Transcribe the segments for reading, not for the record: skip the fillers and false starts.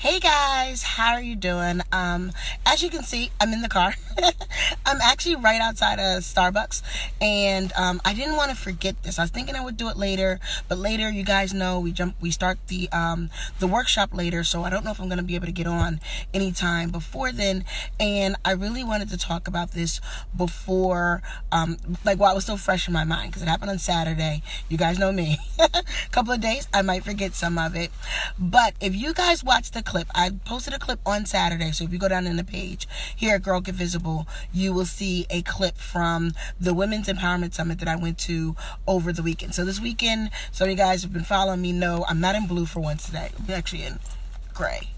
Hey guys, how are you doing? As you can see, I'm in the car. I'm actually right outside of Starbucks, and I didn't want to forget this. I was thinking I would do it later, but later, you guys know, we start the workshop later, so I don't know if I'm going to be able to get on anytime before then. And I really wanted to talk about this before, while it was still fresh in my mind, because it happened on Saturday. You guys know me. A couple of days, I might forget some of it, but if you guys watch the clip, I posted a clip on Saturday, so if you go down in the page here at Girl Get Visible, you will see a clip from the Women's Empowerment Summit that I went to over the weekend. So this weekend, some of you guys have been following me know I'm not in blue for once today. I'm actually in gray.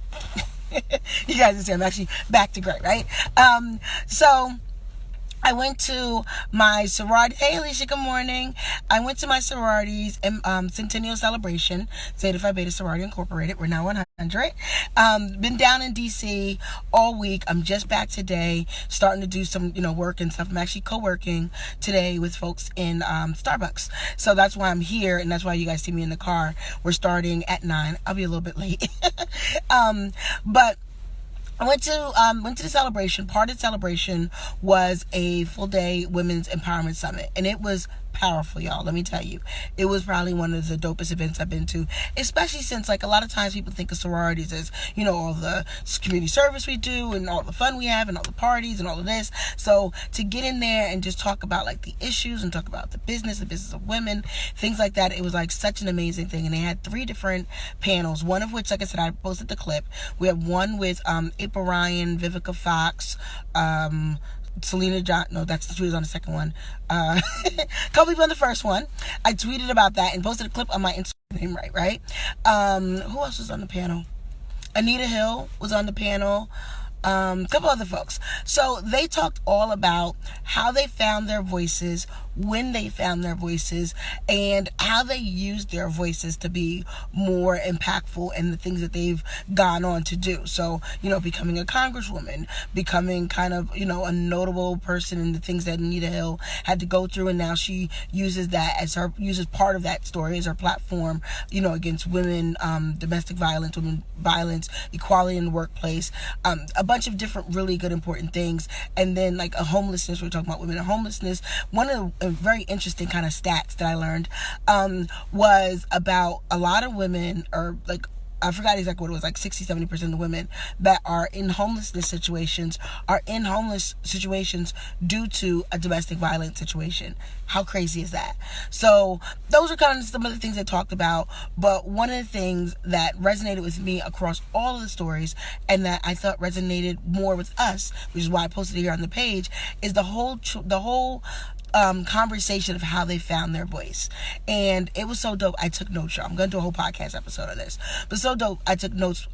You guys can see I'm actually back to gray, right? So I went to my sorority. Hey, Alicia, good morning. I went to my sorority's centennial celebration, Zeta Phi Beta Sorority Incorporated. We're now 100. Been down in D.C. all week. I'm just back today, starting to do some, work and stuff. I'm actually co-working today with folks in Starbucks. So that's why I'm here, and that's why you guys see me in the car. We're starting at 9. I'll be a little bit late. But I went to the celebration. Part of the celebration was a full day women's empowerment summit, and it was powerful, y'all. Let me tell you, it was probably one of the dopest events I've been to, especially since a lot of times people think of sororities as, all the community service we do and all the fun we have and all the parties and all of this. So to get in there and just talk about the issues and talk about the business of women, things like that, it was such an amazing thing. And they had 3 different panels, one of which, like I said, I posted the clip. We have one with April Ryan, Vivica Fox, Selena John, no, she was on the second one. Couple people on the first one. I tweeted about that and posted a clip on my Instagram, right? Who else was on the panel? Anita Hill was on the panel. A couple other folks. So they talked all about how they found their voices, when they found their voices, and how they used their voices to be more impactful in the things that they've gone on to do. So, becoming a congresswoman, becoming kind of, a notable person in the things that Anita Hill had to go through, and now she uses part of that story as her platform, against women, domestic violence, women violence, equality in the workplace, a bunch of different really good important things. And then a homelessness, we're talking about women in homelessness. One of the very interesting kind of stats that I learned was about a lot of women, or I forgot exactly what it was, 60-70% of the women that are in homeless situations due to a domestic violence situation. How crazy is that? So those are kind of some of the things they talked about. But one of the things that resonated with me across all of the stories, and that I thought resonated more with us, which is why I posted it here on the page, is the whole conversation of how they found their voice. And it was so dope. I took notes, y'all. I'm going to do a whole podcast episode on this. But so dope. I took notes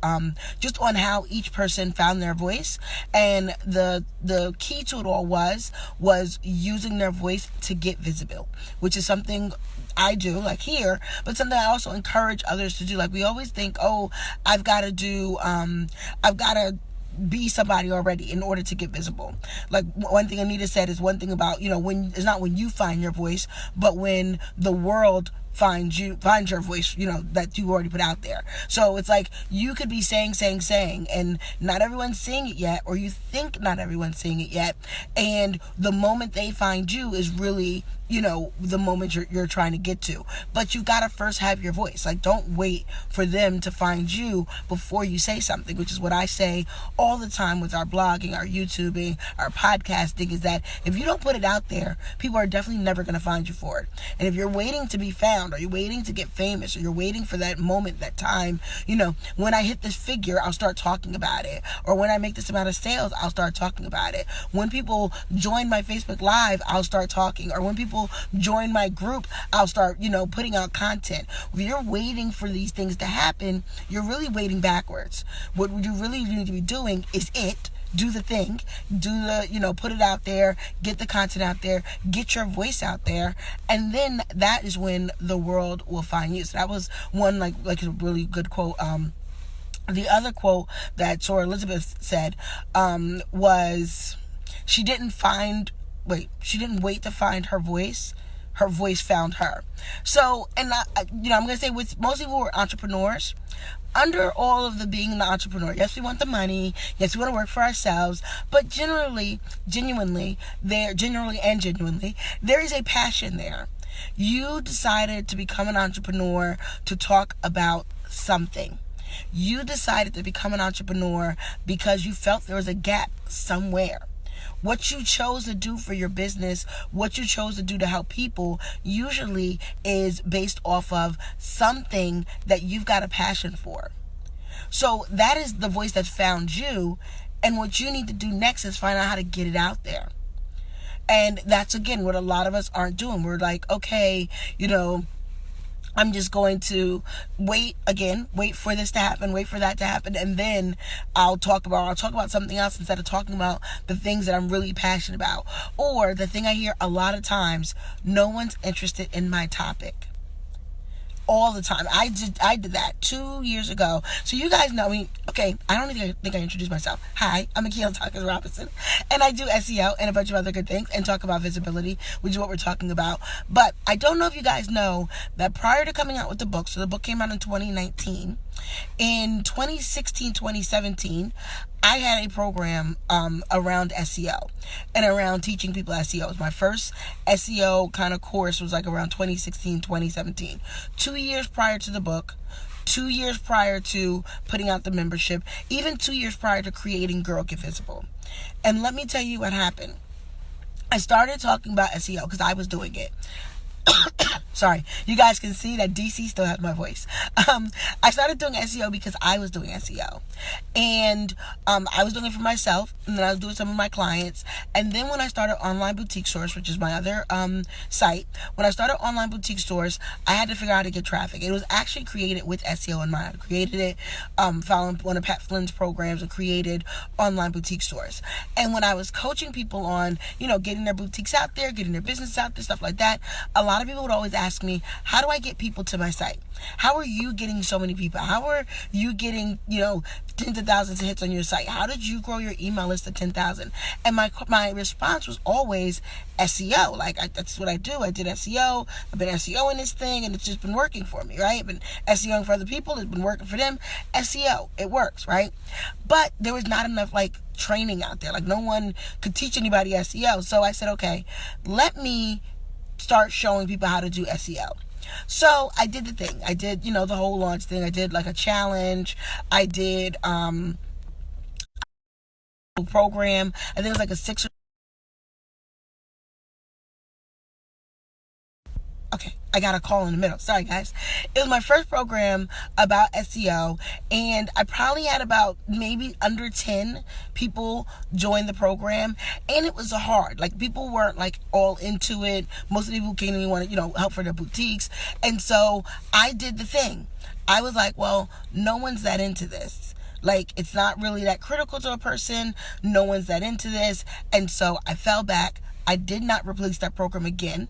just on how each person found their voice. And the key to it all was using their voice to get visible, which is something I do here, but something I also encourage others to do. We always think, I've got to be somebody already in order to get visible. One thing Anita said is one thing about, when it's not when you find your voice, but when the world finds your voice, that you already put out there. So it's you could be saying, and not everyone's seeing it yet, or you think not everyone's seeing it yet. And the moment they find you is really, the moment you're trying to get to. But you gotta first have your voice. Don't wait for them to find you before you say something, which is what I say all the time with our blogging, our YouTubing, our podcasting, is that if you don't put it out there, people are definitely never gonna find you for it. And if you're waiting to be found, or you're waiting to get famous, or you're waiting for that moment, that time, when I hit this figure, I'll start talking about it. Or when I make this amount of sales, I'll start talking about it. When people join my Facebook Live, I'll start talking. Or when people join my group, I'll start, putting out content. If you're waiting for these things to happen, you're really waiting backwards. What you really need to be doing is do the thing, put it out there, get the content out there, get your voice out there, and then that is when the world will find you. So that was one, a really good quote. The other quote that Sora Elizabeth said was, she didn't wait to find her voice. her voice found her. So, and I'm going to say with most people who are entrepreneurs, under all of the being the entrepreneur, yes, we want the money, yes, we want to work for ourselves, but genuinely, there is a passion there. You decided to become an entrepreneur to talk about something. You decided to become an entrepreneur because you felt there was a gap somewhere. What you chose to do for your business, what you chose to do to help people, usually is based off of something that you've got a passion for. So that is the voice that found you, and what you need to do next is find out how to get it out there. And that's, again, what a lot of us aren't doing. We're like, okay, I'm just going to wait for this to happen, wait for that to happen, and then I'll talk about something else instead of talking about the things that I'm really passionate about. Or the thing I hear a lot of times, no one's interested in my topic. All the time. I did that 2 years ago. So you guys know me. Okay, I don't think I introduced myself. Hi, I'm Akil Thompkins-Robsinson, and I do SEO and a bunch of other good things and talk about visibility, which is what we're talking about. But I don't know if you guys know that prior to coming out with the book, so the book came out in 2019, in 2016, 2017, I had a program around SEO and around teaching people SEO. It was my first SEO kind of course, was like around 2016, 2017. 2 years prior to the book, 2 years prior to putting out the membership, even 2 years prior to creating Girl Get Visible. And let me tell you what happened. I started talking about SEO because I was doing it. Sorry, you guys can see that DC still has my voice. I started doing SEO because I was doing SEO, and I was doing it for myself, and then I was doing some of my clients. And then when I started Online Boutique Stores, which is my other site, when I started Online Boutique Stores, I had to figure out how to get traffic. It was actually created with SEO in mind. I created it following one of Pat Flynn's programs and created Online Boutique Stores. And when I was coaching people on, getting their boutiques out there, getting their business out there, stuff like that, a lot of people would always ask me, how do I get people to my site? How are you getting so many people? How are you getting, tens of thousands of hits on your site? How did you grow your email list to 10,000? And my response was always SEO. That's what I do. I did SEO. I've been SEOing this thing, and it's just been working for me, right? I've been SEOing for other people. It's been working for them. SEO, it works, right? But there was not enough, training out there. No one could teach anybody SEO. So I said, okay, let me start showing people how to do SEO. So I did the thing. I did, the whole launch thing. I did a challenge. I did program. I think it was a 6 or okay, I got a call in the middle. Sorry, guys. It was my first program about SEO, and I probably had about maybe under 10 people join the program, and it was hard. People weren't all into it. Most of the people came and wanted, help for their boutiques, and so I did the thing. I was like, well, no one's that into this. It's not really that critical to a person. No one's that into this, and so I fell back. I did not replace that program again.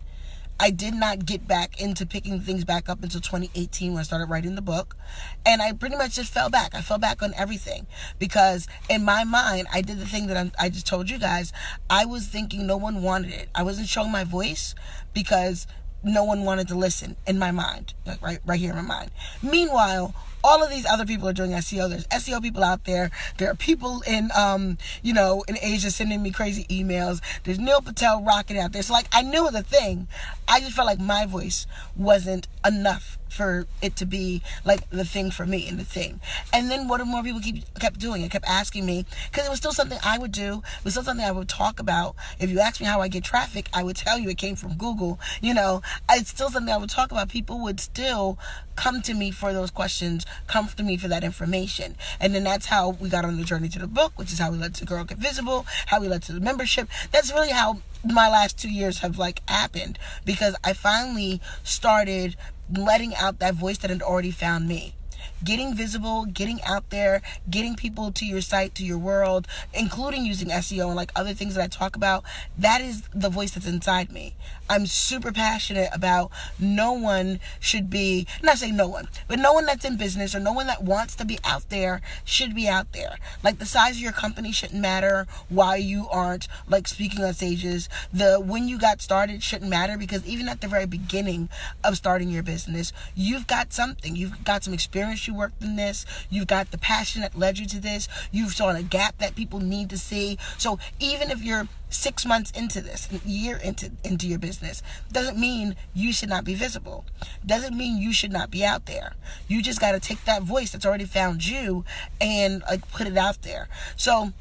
I did not get back into picking things back up until 2018 when I started writing the book. And I pretty much just fell back. I fell back on everything because in my mind, I did the thing that I just told you guys. I was thinking no one wanted it. I wasn't showing my voice because no one wanted to listen in my mind, right here in my mind. Meanwhile, all of these other people are doing SEO. There's SEO people out there. There are people in, in Asia sending me crazy emails. There's Neil Patel rocking out there. So, I knew the thing. I just felt like my voice wasn't enough for it to be the thing for me and the thing. And then what more people kept doing? It kept asking me, because it was still something I would do. It was still something I would talk about. If you asked me how I get traffic, I would tell you it came from Google. It's still something I would talk about. People would still come to me for those questions, come to me for that information. And then that's how we got on the journey to the book, which is how we led to Girl Get Visible, how we led to the membership. That's really how my last 2 years have happened, because I finally started letting out that voice that had already found me. Getting visible, getting out there, getting people to your site, to your world, including using SEO and like other things that I talk about, that is the voice that's inside me. I'm super passionate about no one should be, not saying no one, but no one that's in business or no one that wants to be out there should be out there. Like the size of your company shouldn't matter, why you aren't like speaking on stages. When you got started shouldn't matter, because even at the very beginning of starting your business, you've got something. You've got some experience, you worked in this, you've got the passion that led you to this, you've saw a gap that people need to see. So even if you're 6 months into this, a year into your business, doesn't mean you should not be visible. Doesn't mean you should not be out there. You just got to take that voice that's already found you and like put it out there. So,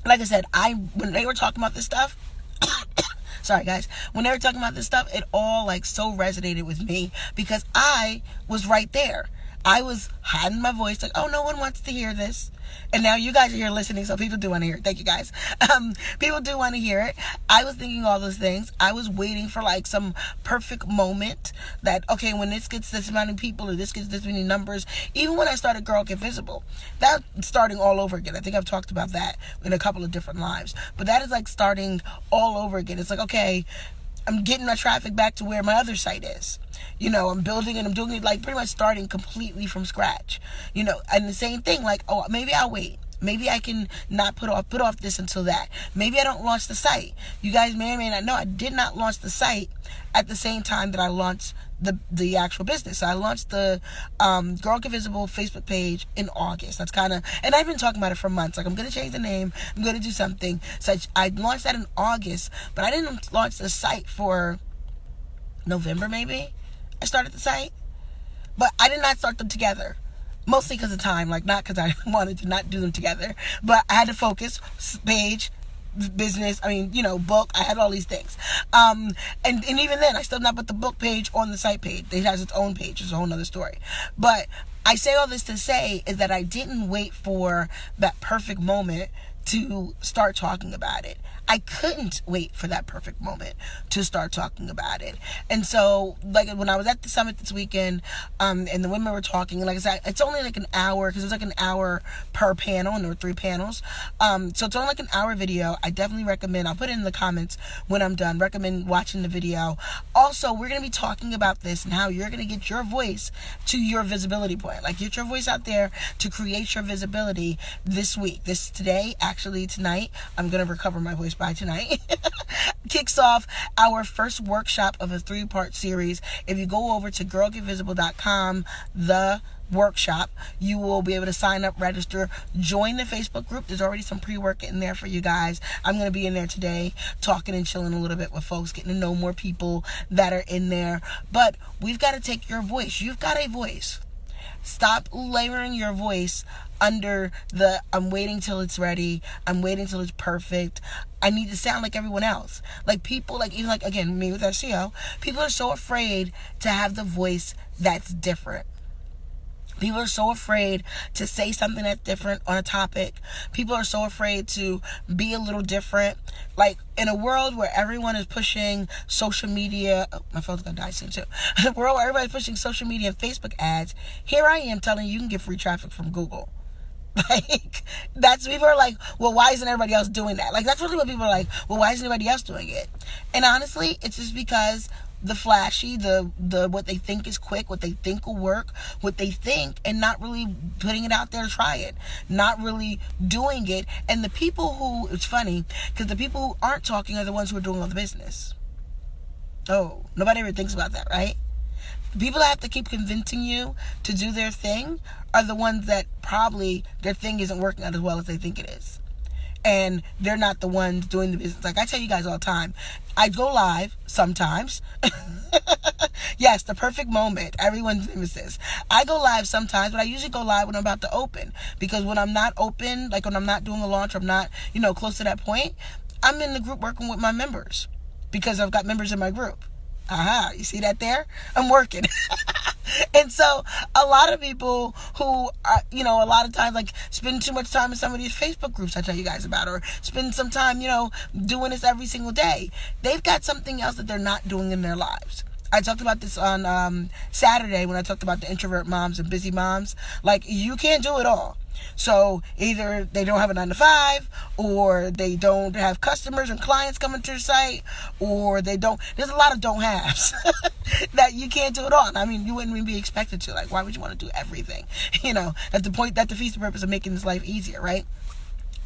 like I said, when they were talking about this stuff, sorry guys, when they were talking about this stuff, it all like so resonated with me because I was right there. I was hiding my voice like, oh, no one wants to hear this. And now you guys are here listening, so people do want to hear it. Thank you, guys. People do want to hear it. I was thinking all those things. I was waiting for like some perfect moment that, okay, when this gets this amount of people or this gets this many numbers. Even when I started Girl Get Visible, that's starting all over again. I think I've talked about that in a couple of different lives. But that is like starting all over again. It's like, okay, I'm getting my traffic back to where my other site is. You know, I'm building and I'm doing it like pretty much starting completely from scratch. You know, and the same thing, like, oh, maybe I'll wait. Maybe I can not put off this until that. Maybe I don't launch the site. You guys may or may not know I did not launch the site at the same time that I launched the actual business. So I launched the Girl Get Visible Facebook page in August. That's kind of, and I've been talking about it for months. Like, I'm going to change the name. I'm going to do something. So I launched that in August, but I didn't launch the site for November maybe. I started the site, but I did not start them together. Mostly because of time, like not because I wanted to not do them together, but I had to focus, page, business, book, I had all these things. And even then, I still not put the book page on the site page. It has its own page, it's a whole nother story. But I say all this to say is that I didn't wait for that perfect moment to start talking about it. I couldn't wait for that perfect moment to start talking about it. And so, like, when I was at the summit this weekend, and the women were talking, and like I said, it's only like an hour, because it's like an hour per panel, and there were 3 panels. So it's only like an hour video. I definitely recommend, I'll put it in the comments when I'm done, recommend watching the video. Also, we're going to be talking about this and how you're going to get your voice to your visibility point. Like, get your voice out there to create your visibility this week. Actually tonight, I'm going to recover my voice by tonight, kicks off our first workshop of a 3-part series. If you go over to girlgetvisible.com, the workshop, you will be able to sign up, register, join the Facebook group. There's already some pre-work in there for you guys. I'm going to be in there today talking and chilling a little bit with folks, getting to know more people that are in there. But we've got to take your voice. You've got a voice. Stop layering your voice under I'm waiting till it's ready, I'm waiting till it's perfect, I need to sound like everyone else. Like, people, like, even like, again, me with SEO, people are so afraid to have the voice that's different. People are so afraid to say something that's different on a topic. People are so afraid to be a little different. Like, in a world where everyone is pushing social media, my phone's gonna die soon too. In a world where everybody's pushing social media and Facebook ads, here I am telling you can get free traffic from Google. Like, people are like, well, why isn't everybody else doing that? Like, that's really what people are like, well, why isn't anybody else doing it? And honestly, it's just because the flashy, the what they think is quick, what they think will work, what they think, and not really putting it out there to try it, not really doing it. And the people who, it's funny, because the people who aren't talking are the ones who are doing all the business. Oh, nobody ever thinks about that, right? The people that have to keep convincing you to do their thing are the ones that probably their thing isn't working out as well as they think it is. And they're not the ones doing the business. Like I tell you guys all the time, I go live sometimes. Yes, the perfect moment. Everyone's famous this. I go live sometimes, but I usually go live when I'm about to open. Because when I'm not open, like when I'm not doing a launch, or I'm not, close to that point, I'm in the group working with my members. Because I've got members in my group. Aha, you see that there? I'm working. And so a lot of people who are, a lot of times, like, spend too much time in some of these Facebook groups I tell you guys about, or spend some time, doing this every single day. They've got something else that they're not doing in their lives. I talked about this on Saturday when I talked about the introvert moms and busy moms. Like, you can't do it all. So either they don't have a 9-to-5, or they don't have customers and clients coming to your site, or they don't. There's a lot of don't haves that you can't do it all. I mean, you wouldn't even be expected to. Like, why would you want to do everything? At the point that defeats the purpose of making this life easier, right?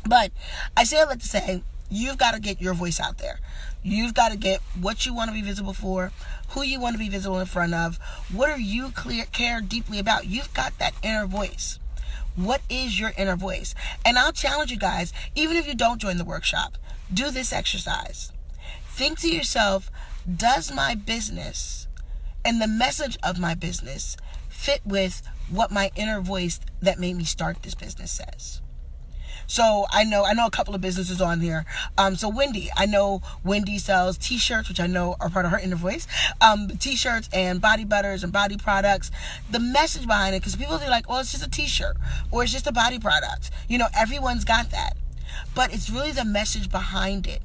But I say all that to say, you've got to get your voice out there. You've got to get what you want to be visible for, who you want to be visible in front of, what are you care deeply about. You've got that inner voice. What is your inner voice? And I'll challenge you guys, even if you don't join the workshop, do this exercise. Think to yourself, does my business and the message of my business fit with what my inner voice that made me start this business says? So I know a couple of businesses on here. So Wendy, I know Wendy sells t-shirts, which I know are part of her inner voice. T-shirts and body butters and body products. The message behind it, because people are like, well, it's just a t-shirt or it's just a body product. Everyone's got that. But it's really the message behind it.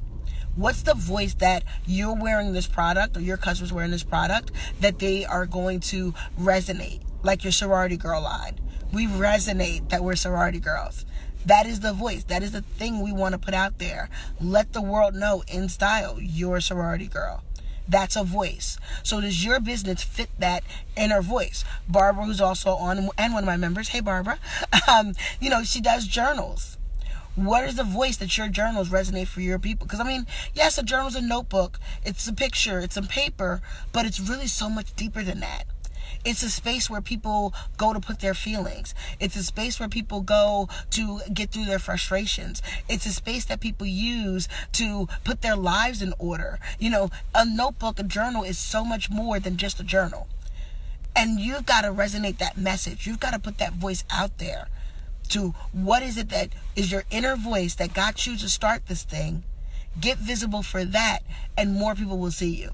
What's the voice that you're wearing this product, or your customer's wearing this product, that they are going to resonate? Like your sorority girl line. We resonate that we're sorority girls. That is the voice. That is the thing we want to put out there. Let the world know in style, you're a sorority girl. That's a voice. So does your business fit that inner voice? Barbara, who's also on, and one of my members, hey Barbara, she does journals. What is the voice that your journals resonate for your people? Because, yes, a journal's a notebook. It's a picture. It's a paper. But it's really so much deeper than that. It's a space where people go to put their feelings. It's a space where people go to get through their frustrations. It's a space that people use to put their lives in order. A notebook, a journal is so much more than just a journal. And you've got to resonate that message. You've got to put that voice out there to what is it that is your inner voice that got you to start this thing. Get visible for that, and more people will see you.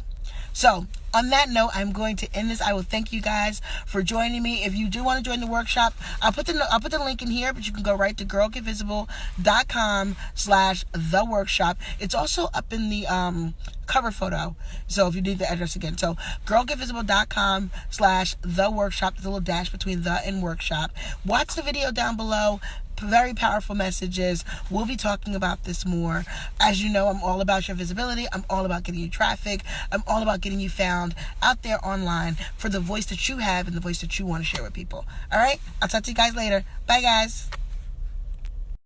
So, on that note, I'm going to end this. I will thank you guys for joining me. If you do want to join the workshop, I'll put the link in here, but you can go right to girlgetvisible.com/theworkshop. It's also up in the cover photo. So if you need the address again. So girlgetvisible.com/theworkshop. There's a little dash between the and workshop. Watch the video down below. Very powerful messages. We'll be talking about this more. As you know, I'm all about your visibility. I'm all about getting you traffic. I'm all about getting you found out there online for the voice that you have and the voice that you want to share with people. All right? I'll talk to you guys later. Bye, guys.